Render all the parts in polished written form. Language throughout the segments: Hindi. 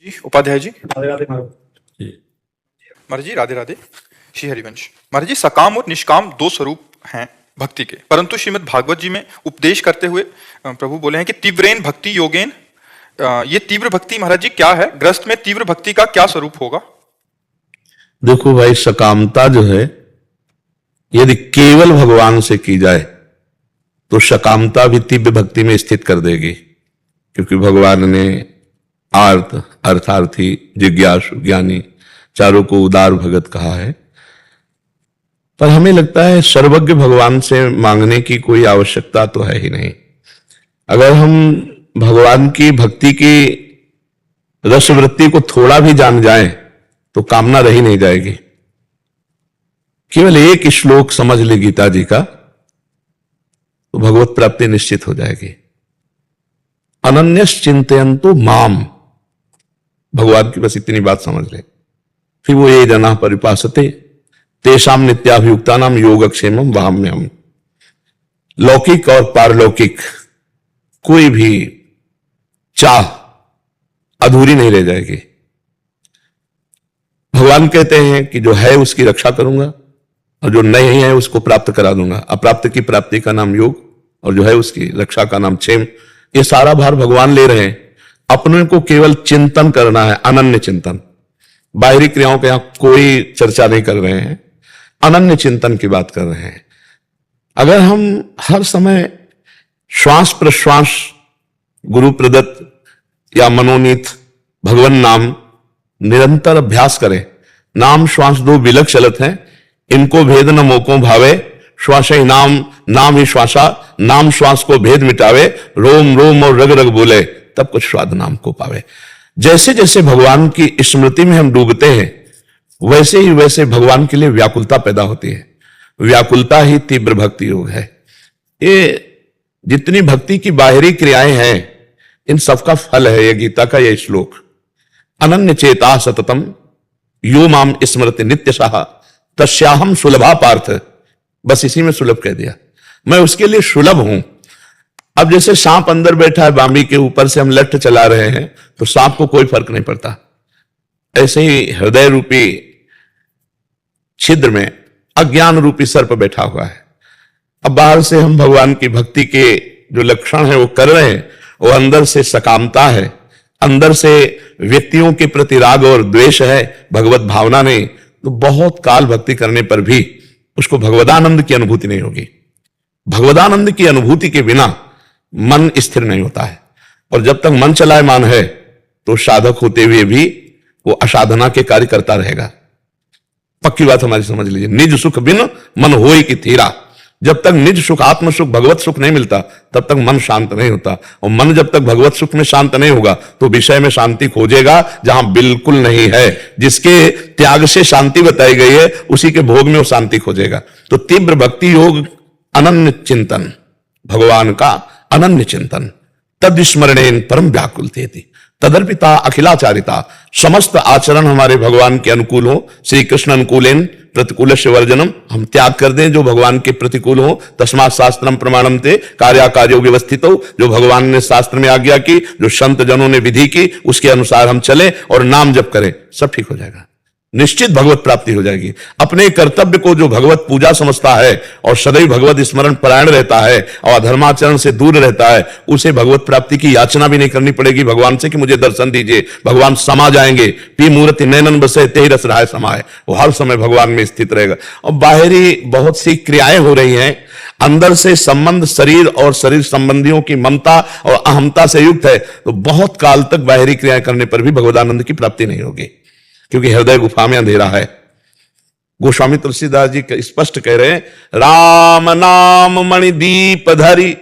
जी उपाध्याय जी। राधे राधे महाराज। महाराज जी राधे राधे। श्री हरिवंश। महाराज जी सकाम और निष्काम दो स्वरूप हैं भक्ति के, परंतु श्रीमद् भागवत जी में उपदेश करते हुए प्रभु बोले हैं कि तीव्रेन भक्ति योगेन। ये तीव्र भक्ति महाराज जी क्या है? ग्रस्त में तीव्र भक्ति का क्या स्वरूप होगा? देखो भाई, सकामता जो है यदि केवल भगवान से की जाए तो सकामता भी तीव्र भक्ति में स्थित कर देगी, क्योंकि भगवान ने आर्त, अर्थार्थी, जिज्ञासु, ज्ञानी चारों को उदार भगत कहा है। पर हमें लगता है सर्वज्ञ भगवान से मांगने की कोई आवश्यकता तो है ही नहीं। अगर हम भगवान की भक्ति की रसवृत्ति को थोड़ा भी जान जाएं तो कामना रही नहीं जाएगी। केवल एक श्लोक समझ ले गीता जी का तो भगवत प्राप्ति निश्चित हो जाएगी। अनन्यस चिंतयन्तु माम, भगवान की बस इतनी बात समझ ले। फिर वो ये जना परिपासते तेषाम नित्याभियुक्ता नाम योगक्षेमम वाम्यहम्। लौकिक और पारलौकिक कोई भी चाह अधूरी नहीं रह जाएगी। भगवान कहते हैं कि जो है उसकी रक्षा करूंगा और जो नहीं है उसको प्राप्त करा दूंगा। अप्राप्त की प्राप्ति का नाम योग और जो है उसकी रक्षा का नाम क्षेम। ये सारा भार भगवान ले रहे हैं। अपने को केवल चिंतन करना है, अनन्य चिंतन। बाहरी क्रियाओं के यहां कोई चर्चा नहीं कर रहे हैं, अनन्य चिंतन की बात कर रहे हैं। अगर हम हर समय श्वास प्रश्वास गुरु प्रदत्त या मनोनीत भगवान नाम निरंतर अभ्यास करें। नाम श्वास दो विलक चलत हैं, इनको भेद न मोको भावे। श्वास ही नाम, नाम ही श्वासा, नाम श्वास को भेद मिटावे। रोम रोम और रग रग बोले, तब कुछ स्वाद नाम को पावे। जैसे जैसे भगवान की स्मृति में हम डूबते हैं वैसे ही वैसे भगवान के लिए व्याकुलता पैदा होती है। व्याकुलता ही तीव्र भक्ति योग है। ये जितनी भक्ति की बाहरी क्रियाएं हैं इन सबका फल है ये गीता का ये श्लोक। अनन्य चेता सततम यो माम स्मृति नित्यशः तस्याहम सुलभा पार्थ। बस इसी में सुलभ कह दिया, मैं उसके लिए सुलभ हूं। अब जैसे सांप अंदर बैठा है बांबी के ऊपर से हम लठ चला रहे हैं तो सांप को कोई फर्क नहीं पड़ता। ऐसे ही हृदय रूपी छिद्र में अज्ञान रूपी सर्प बैठा हुआ है। अब बाहर से हम भगवान की भक्ति के जो लक्षण है वो कर रहे हैं, वो अंदर से सकामता है, अंदर से व्यक्तियों के प्रति राग और द्वेष है, भगवत भावना नहीं। तो बहुत काल भक्ति करने पर भी उसको भगवदानंद की अनुभूति नहीं होगी। भगवदानंद की अनुभूति के बिना मन स्थिर नहीं होता है, और जब तक मन चलायमान है तो साधक होते हुए भी वो असाधना के कार्य करता रहेगा। पक्की बात हमारी समझ लीजिए। निज सुख बिन मन होए की थीरा। जब तक निज सुख, आत्म सुख, भगवत सुख नहीं मिलता तब तक मन शांत नहीं होता, और मन जब तक भगवत सुख में शांत नहीं होगा तो विषय में शांति खोजेगा जहां बिल्कुल नहीं है। जिसके त्याग से शांति बताई गई है उसी के भोग में वो शांति खोजेगा। तो तीव्र भक्ति योग अनन्य चिंतन, भगवान का अनन्य चिंतन। तद स्मरणेन परम व्याकुलतेति तदर्पिता अखिलाचारिता। समस्त आचरण हमारे भगवान के अनुकूल हो। श्री कृष्ण अनुकूलेन प्रतिकूल से वर्जनम। हम त्याग कर दें जो भगवान के प्रतिकूल हो। तस्मात् शास्त्रम प्रमाणम ते कार्याकार्यो व्यवस्थित हो। जो भगवान ने शास्त्र में आज्ञा की, जो संत जनों ने विधि की, उसके अनुसार हम चले और नाम जप करें, सब ठीक हो जाएगा। निश्चित भगवत प्राप्ति हो जाएगी। अपने कर्तव्य को जो भगवत पूजा समझता है और सदैव भगवत स्मरण परायण रहता है और धर्माचरण से दूर रहता है, उसे भगवत प्राप्ति की याचना भी नहीं करनी पड़ेगी भगवान से कि मुझे दर्शन दीजिए। भगवान समा जाएंगे। पी मूर्ति नैनन बसे तेहि रस रहाय समाये। वो हर समय भगवान में स्थित रहेगा। और बाहरी बहुत सी क्रियाएं हो रही हैं, अंदर से संबंध शरीर और शरीर संबंधियों की ममता और अहमता से युक्त है, तो बहुत काल तक बाहरी क्रियाएं करने पर भी भगवदानंद की प्राप्ति नहीं होगी, क्योंकि हृदय गुफा में अंधेरा है। गोस्वामी तुलसीदास जी स्पष्ट कह रहे हैं, राम नाम मणि दीप धरी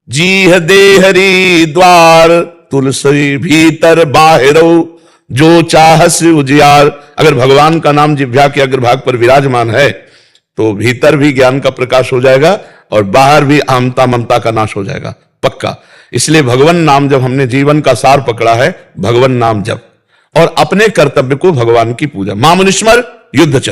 जीह देहरी द्वार। तुलसी भीतर बाहिरो जो चाहस उजियार। अगर भगवान का नाम जिह्वा के अग्रभाग पर विराजमान है तो भीतर भी ज्ञान का प्रकाश हो जाएगा और बाहर भी अहमता ममता का नाश हो जाएगा, पक्का। इसलिए भगवान नाम जब हमने जीवन का सार पकड़ा है, भगवान नाम जब और अपने कर्तव्य को भगवान की पूजा। मामुनिस्मर युद्ध च,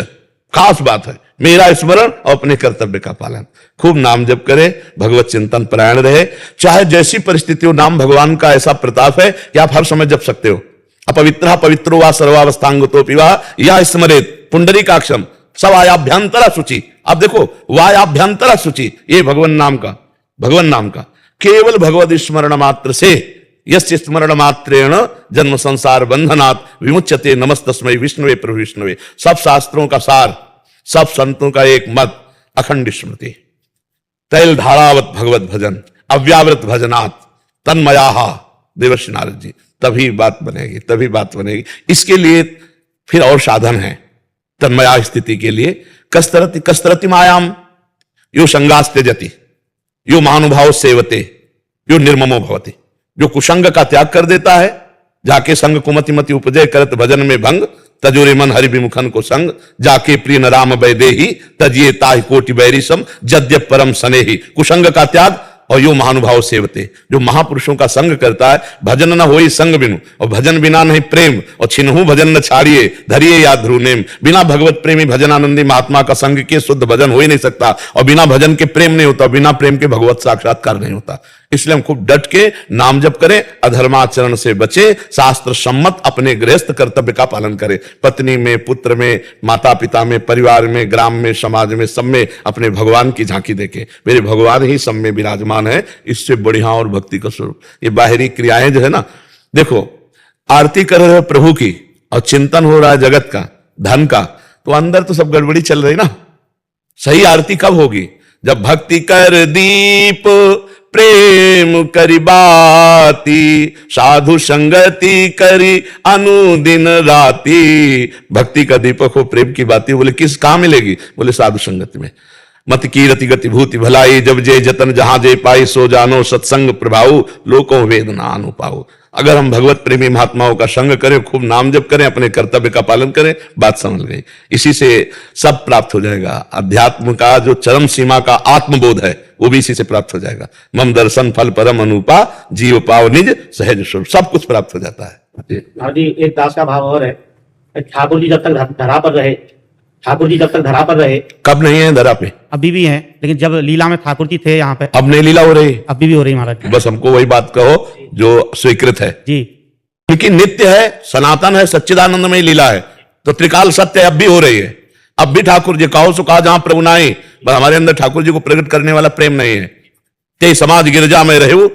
खास बात है मेरा स्मरण और अपने कर्तव्य का पालन। खूब नाम जप करे, भगवत चिंतन परायण रहे। चाहे जैसी परिस्थिति हो, नाम भगवान का ऐसा प्रताप है कि आप हर समय जप सकते हो। अपवित्र पवित्रो वा सर्वावस्थांगतोपि वा या स्मरेत पुंडरीकाक्षम सब आयाभ्यंतरा शुचि। अब देखो वायाभ्यंतरा शुचि, ये भगवान नाम का केवल भगवत स्मरण मात्र से यस्य स्मरण मात्रेण जन्म संसार बंधनात् विमुच्यते नमस्तस्मै विष्णुवे प्रभु विष्णुवे। सब शास्त्रों का सार, सब संतों का एक मत, अखंड स्मृति, तैल धारावत भगवत भजन, अव्यावृत भजनात् तन्मयाहा देवर्षि नारद जी। तभी बात बनेगी। इसके लिए फिर और साधन है तन्मया स्थिति के लिए। कस्तरति मायाम यो संगास्ते जति यो महानुभाव सेवते यो निर्ममो भवति। जो कुसंग का त्याग कर देता है, जाके संग कुमति मति उपजय करत भजन में भंग, तजोरे मन हरि विमुखन को संग, जाके प्रिय न राम वैदेही तजिए ताहि कोटि बैरी सम जद्य परम सनेही। कुसंग का त्याग और यो महानुभाव सेवते, जो महापुरुषों का संग करता है। भजन न होई संग बिनु, और भजन बिना नहीं प्रेम, और छिन्हु भजन न छाड़िए धरिए या ध्रुव नेम। बिना भगवत प्रेमी भजन आनंदी महात्मा का संग के शुद्ध भजन हो ही नहीं सकता, और बिना भजन के प्रेम नहीं होता, बिना प्रेम के भगवत साक्षात्कार नहीं होता। इसलिए हम खूब डट के नाम जप करें, अधर्माचरण से बचे, शास्त्र सम्मत अपने गृहस्थ कर्तव्य का पालन करें। पत्नी में, पुत्र में, माता पिता में, परिवार में, ग्राम में, समाज में, सब में अपने भगवान की झांकी देखे। मेरे भगवान ही सब में विराजमान है। इससे बढ़िया और भक्ति का स्वरूप ये बाहरी क्रियाएं जो है ना, देखो आरती कर रहे हो प्रभु की और चिंतन हो रहा है जगत का, धन का, तो अंदर तो सब गड़बड़ी चल रही ना। सही आरती कब होगी? जब भक्ति कर दीप प्रेम करी बाती, साधु संगति करी अनुदिन राती। भक्ति का दीपक हो, प्रेम की बाती। बोले किस कहां मिलेगी? बोले साधु संगति में। मत की रति गति भूति भलाई, जब जे जतन जहां जे पाई, सो जानो सत्संग प्रभाऊ, लोकों वेदना अनुपाऊ। अगर हम भगवत प्रेमी महात्माओं का संग करें, खूब नाम जप करें, अपने कर्तव्य का पालन करें, बात समझ गई। इसी से सब प्राप्त हो जाएगा। अध्यात्म का जो चरम सीमा का आत्मबोध है, वो भी इसी से प्राप्त हो जाएगा। मम दर्शन फल परम अनुपा, जीव पाव निज सहज स्वरूप, सब कुछ प्राप्त हो जाता है। जी एक दास का भाव और है, ठाकुर जी जब तक धरा पर रहे, ठाकुर जी जब तक धरा पर रहे, कब नहीं है धरा पे? अभी भी हैं, लेकिन जब लीला में ठाकुर जी थे यहाँ पे, अब नहीं लीला हो रही? अभी भी हो रही महाराज। बस हमको वही बात कहो जो स्वीकृत है जी, क्योंकि नित्य है, सनातन है, सच्चिदानंदमय लीला है, तो त्रिकाल सत्य अब भी हो रही है। अब भी ठाकुर जी कहो सुखा जहां प्रभु नाई, पर हमारे अंदर ठाकुर जी को प्रकट करने वाला प्रेम नहीं है। ते समाज गिरजा में रहू,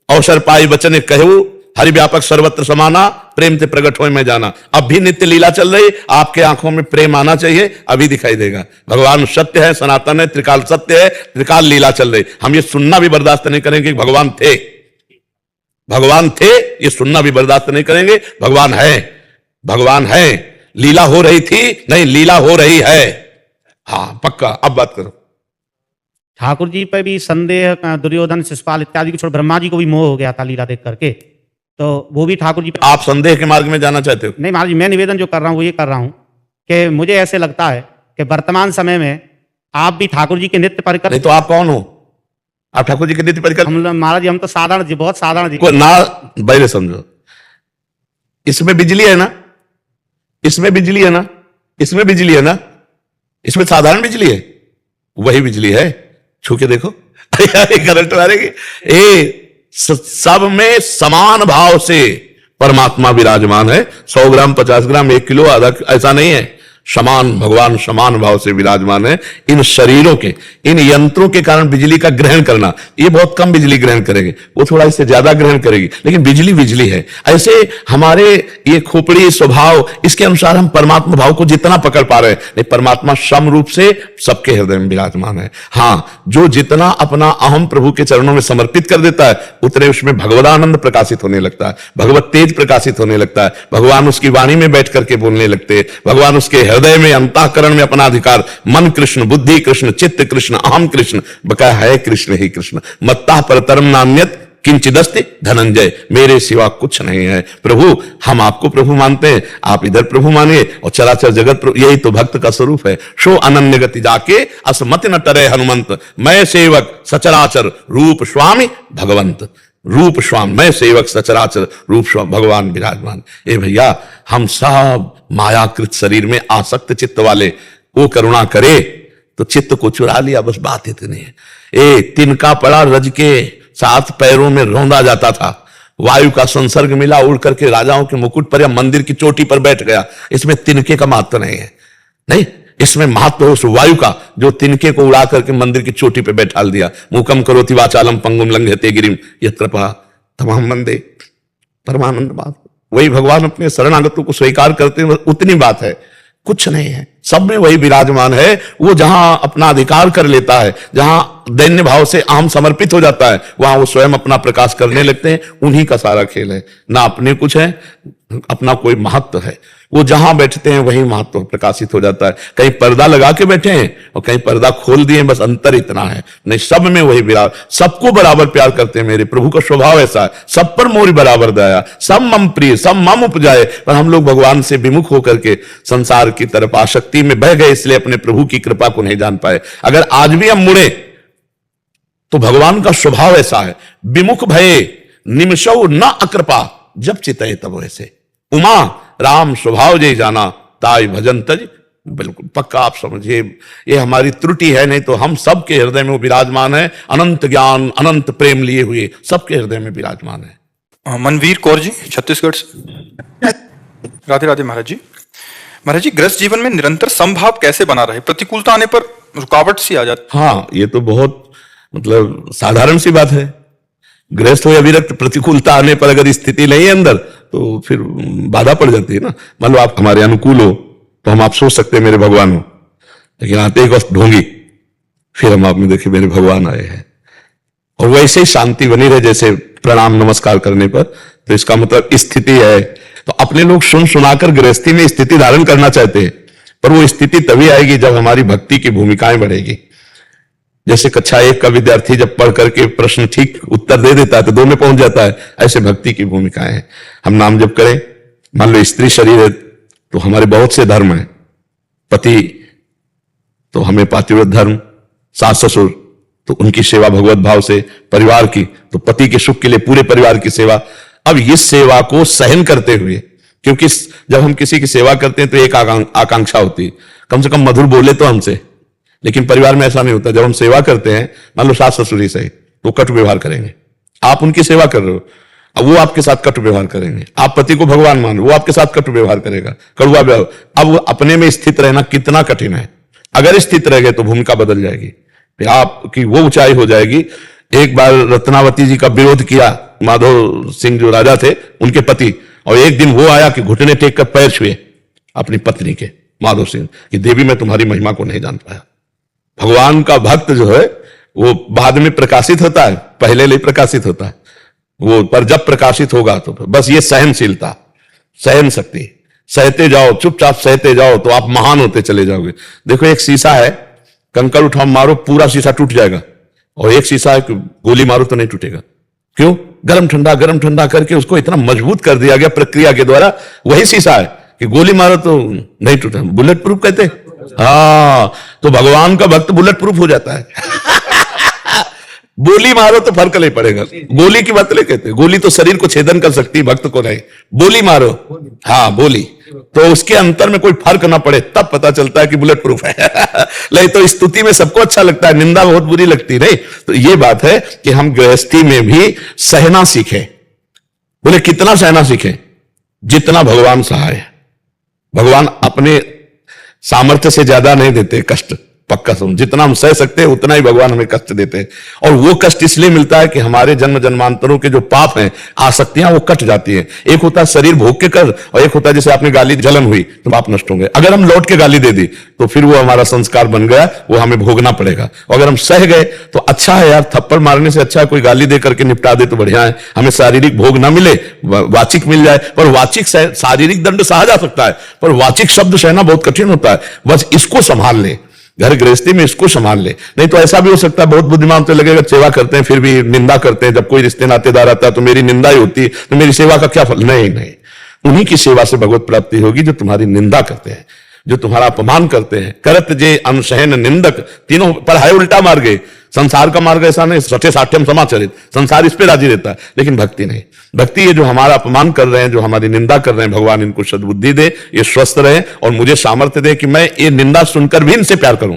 अवसर पाई वचन कहू, हरि व्यापक सर्वत्र समाना, प्रेम से प्रकट होए में जाना। अब भी नित्य लीला चल रही, आपके आंखों में प्रेम आना चाहिए, अभी दिखाई देगा। भगवान सत्य है, सनातन है, त्रिकाल सत्य है, त्रिकाल लीला चल रही। हम ये सुनना भी बर्दाश्त नहीं करेंगे कि भगवान थे, भगवान थे, ये सुनना भी बर्दाश्त नहीं करेंगे। भगवान है, भगवान है। लीला हो रही थी नहीं, लीला हो रही है। हाँ पक्का। अब बात करो। ठाकुर जी पे भी संदेह, दुर्योधन शिषपाल इत्यादि को छोड़ ब्रह्मा जी को भी मोह हो गया था लीला देख करके, तो वो भी ठाकुर जी पे। आप संदेह के मार्ग में जाना चाहते हो? नहीं महाराज, मैं निवेदन जो कर रहा हूँ वो ये कर रहा हूँ कि मुझे ऐसे लगता है कि वर्तमान समय में आप भी ठाकुर जी के नित्य परिकर। नहीं तो आप कौन हो? आप ठाकुर जी के नित्य परिकर? हम महाराज जी हम तो साधारण जी, बहुत साधारण जी। को ना पहले समझो, इसमें बिजली है ना, इसमें बिजली है ना, इसमें बिजली है ना, इसमें साधारण बिजली है, वही बिजली है। छू के देखो करंट मारेगी। सब में समान भाव से परमात्मा विराजमान है। 100 ग्राम, 50 ग्राम, 1 किलो, आधा, ऐसा नहीं है। समान भगवान समान भाव से विराजमान है। इन शरीरों के, इन यंत्रों के कारण बिजली का ग्रहण करना, ये बहुत कम बिजली ग्रहण करेगी, वो थोड़ा इससे ज्यादा ग्रहण करेगी, लेकिन बिजली बिजली है। ऐसे हमारे ये खोपड़ी स्वभाव, इसके अनुसार हम परमात्मा भाव को जितना पकड़ पा रहे हैं, नहीं, परमात्मा सम रूप से सबके हृदय में विराजमान है। हाँ, जो जितना अपना अहम प्रभु के चरणों में समर्पित कर देता है, उतने उसमें भगवदानंद प्रकाशित होने लगता है, भगवत तेज प्रकाशित होने लगता है। भगवान उसकी वाणी में बैठ करके बोलने लगते, भगवान उसके हृदय में, अंतःकरण में अपना अधिकार, मन कृष्ण, बुद्धि कृष्ण, चित्त कृष्ण, अहम कृष्ण, बका है कृष्ण ही कृष्ण। मत्ता परतरम नान्यत किंचिदस्ति धनंजय, मेरे सिवा कुछ नहीं है। प्रभु, हम आपको प्रभु मानते हैं, आप इधर प्रभु मानिए, और चराचर जगत प्रभु। यही तो भक्त का स्वरूप है। शो अनन्य गति जाके असमत न टरे हनुमंत, मैं सेवक सचराचर रूप स्वामी भगवंत। रूप स्वामी, मैं सेवक सचराचर रूप स्वामी भगवान विराजमान। ए भैया, हम सब मायाकृत शरीर में आसक्त चित्त वाले, वो करुणा करे तो चित्त को चुरा लिया, बस बात इतनी है। तिनका पड़ा रज के 7 पैरों में रौंदा जाता था, वायु का संसर्ग मिला, उड़ करके राजाओं के मुकुट पर या मंदिर की चोटी पर बैठ गया। इसमें तिनके का महत्व नहीं है, नहीं, इसमें महत्व है उस वायु का जो तिनके को उड़ा करके मंदिर की चोटी पर बैठाल दिया। मूकम करोति वाचालम पंगुम लंघयते गिरिम यत् कृपा तमहं वंदे परमानंद। बात वही भगवान अपने शरणागतों को स्वीकार करते हैं, उतनी बात है, कुछ नहीं है, सब में वही विराजमान है। वो जहां अपना अधिकार कर लेता है, जहां दैन्य भाव से आम समर्पित हो जाता है, वहां वो स्वयं अपना प्रकाश करने लगते हैं। उन्हीं का सारा खेल है, ना अपने कुछ है, अपना कोई महत्व है। वो जहां बैठते हैं वही महत्व प्रकाशित हो जाता है। कहीं पर्दा लगा के बैठे हैं और कहीं पर्दा खोल दिए, बस अंतर इतना है। नहीं, सब में वही विराज, सबको बराबर प्यार करते हैं। मेरे प्रभु का स्वभाव ऐसा है, सब पर मोरी बराबर दया, सब मम प्रिय, सब मम उपजाए। पर हम लोग भगवान से विमुख होकर के संसार की तरफ आसक्ति में बह गए, इसलिए अपने प्रभु की कृपा को नहीं जान पाए। अगर आज भी हम मुड़े तो भगवान का स्वभाव ऐसा है, विमुख भये निमिषौ न अकृपा, जब चितये तब ऐसे। उमा राम स्वभाव जय जाना ताई भजन तज। बिल्कुल पक्का आप समझिए, ये हमारी त्रुटि है, नहीं तो हम सबके हृदय में वो विराजमान है। अनंत ज्ञान अनंत प्रेम लिए हुए सबके हृदय में विराजमान है। मनवीर कौर जी छत्तीसगढ़ से। राधे राधे महाराज जी। महाराज जी, गृहस्थ जीवन में निरंतर समभाव कैसे बना रहे? प्रतिकूलता आने पर रुकावट सी आ जाती। हाँ, ये तो बहुत मतलब साधारण सी बात है। गृहस्थ हो या विरक्त, प्रतिकूलता आने पर अगर स्थिति नहीं है अंदर तो फिर बाधा पड़ जाती है ना। मान लो आप हमारे अनुकूल हो तो हम आप सोच सकते हैं मेरे भगवान हो, लेकिन आते एक वक्त ढोंगी, फिर हम आप में देखिए मेरे भगवान आए हैं। और वैसे ही शांति बनी रहे जैसे प्रणाम नमस्कार करने पर, तो इसका मतलब स्थिति है। तो अपने लोग सुन सुनाकर गृहस्थी में स्थिति धारण करना चाहते हैं, पर वो स्थिति तभी आएगी जब हमारी भक्ति की भूमिकाएं बढ़ेगी। जैसे कक्षा 1 का विद्यार्थी जब पढ़ करके प्रश्न ठीक उत्तर दे देता है तो 2 में पहुंच जाता है, ऐसे भक्ति की भूमिकाएं हैं। हम नाम जप करें, मान लो स्त्री शरीर है तो हमारे बहुत से धर्म हैं, पति तो हमें पातिव्रत धर्म, सास ससुर तो उनकी सेवा भगवत भाव से, परिवार की तो पति के सुख के लिए पूरे परिवार की सेवा। अब इस सेवा को सहन करते हुए, क्योंकि जब हम किसी की सेवा करते हैं तो एक आकांक्षा होती है, कम से कम मधुर बोले तो हमसे, लेकिन परिवार में ऐसा नहीं होता। जब हम सेवा करते हैं, मान लो सास ससुर ही सही, तो कटु व्यवहार करेंगे। आप उनकी सेवा कर रहे हो, अब वो आपके साथ कटु व्यवहार करेंगे। आप पति को भगवान मान, वो आपके साथ कटु व्यवहार करेगा, कड़वा व्यवहार। अब अपने में स्थित रहना कितना कठिन है। अगर स्थित रह गए तो भूमिका बदल जाएगी, फिर आपकी वो ऊंचाई हो जाएगी। एक बार रत्नावती जी का विरोध किया माधव सिंह जो राजा थे, उनके पति, और एक दिन वो आया कि घुटने टेक कर पैर छुए अपनी पत्नी के, माधव सिंह, कि देवी मैं तुम्हारी महिमा को नहीं जान पाया। भगवान का भक्त जो है वो बाद में प्रकाशित होता है, पहले नहीं प्रकाशित होता है वो, पर जब प्रकाशित होगा तो बस ये सहनशीलता, सहन शक्ति, सहते जाओ, चुपचाप सहते जाओ तो आप महान होते चले जाओगे। देखो एक शीशा है, कंकड़ उठाओ मारो पूरा शीशा टूट जाएगा, और एक शीशा है गोली मारो तो नहीं टूटेगा। क्यों? गरम ठंडा करके उसको इतना मजबूत कर दिया गया प्रक्रिया के द्वारा। वही शीशा है कि गोली मारो तो नहीं टूटा, बुलेट प्रूफ कहते हैं। हाँ, तो भगवान का भक्त बुलेट प्रूफ हो जाता है। गोली मारो तो फर्क नहीं पड़ेगा। गोली की बात नहीं कहते, गोली तो शरीर को छेदन कर सकती है, भक्त को नहीं। बोली मारो, हाँ बोली, तो उसके अंतर में कोई फर्क ना पड़े, तब पता चलता है कि बुलेट प्रूफ है। नहीं तो स्तुति में सबको अच्छा लगता है, निंदा बहुत बुरी लगती नहीं। तो ये बात है कि हम गृहस्थी में भी सहना सीखें। बोले कितना सहना सीखें? जितना भगवान सहाय है। भगवान अपने सामर्थ्य से ज्यादा नहीं देते कष्ट, पक्का समझ। जितना हम सह सकते हैं उतना ही भगवान हमें कष्ट देते हैं, और वो कष्ट इसलिए मिलता है कि हमारे जन्म जन्मांतरों के जो पाप हैं, आसक्तियां, वो कट जाती हैं। एक होता है शरीर भोग के कर, और एक होता है जैसे आपने गाली जलन हुई तो पाप नष्ट हो गए। अगर हम लौट के गाली दे दी तो फिर वो हमारा संस्कार बन गया, वो हमें भोगना पड़ेगा। और अगर हम सह गए तो अच्छा है यार, थप्पड़ मारने से अच्छा है कोई गाली दे करके निपटा दे तो बढ़िया है। हमें शारीरिक भोग ना मिले, वाचिक मिल जाए। पर वाचिक शारीरिक दंड सहा जा सकता है, पर वाचिक शब्द सहना बहुत कठिन होता है। बस इसको संभाल ले, घर गृहस्थी में इसको संभाल ले। नहीं तो ऐसा भी हो सकता है, बहुत बुद्धिमान तो लगेगा, सेवा करते हैं फिर भी निंदा करते हैं। जब कोई रिश्ते नातेदार आता है तो मेरी निंदा ही होती है, तो मेरी सेवा का क्या फल? नहीं, उन्हीं की सेवा से भगवत प्राप्ति होगी जो तुम्हारी निंदा करते हैं, जो तुम्हारा अपमान करते हैं। करत जे अनुसहन निंदक, तीनों पर है उल्टा मार्ग। संसार का मार्ग ऐसा नहीं, सठे साठ्यम समाचरित, संसार इस पे राजी रहता है, लेकिन भक्ति नहीं। भक्ति ये जो हमारा अपमान कर रहे हैं, जो हमारी निंदा कर रहे हैं, भगवान इनको सद्बुद्धि दे, ये स्वस्थ रहे और मुझे सामर्थ्य दे कि मैं ये निंदा सुनकर भी इनसे प्यार करूं।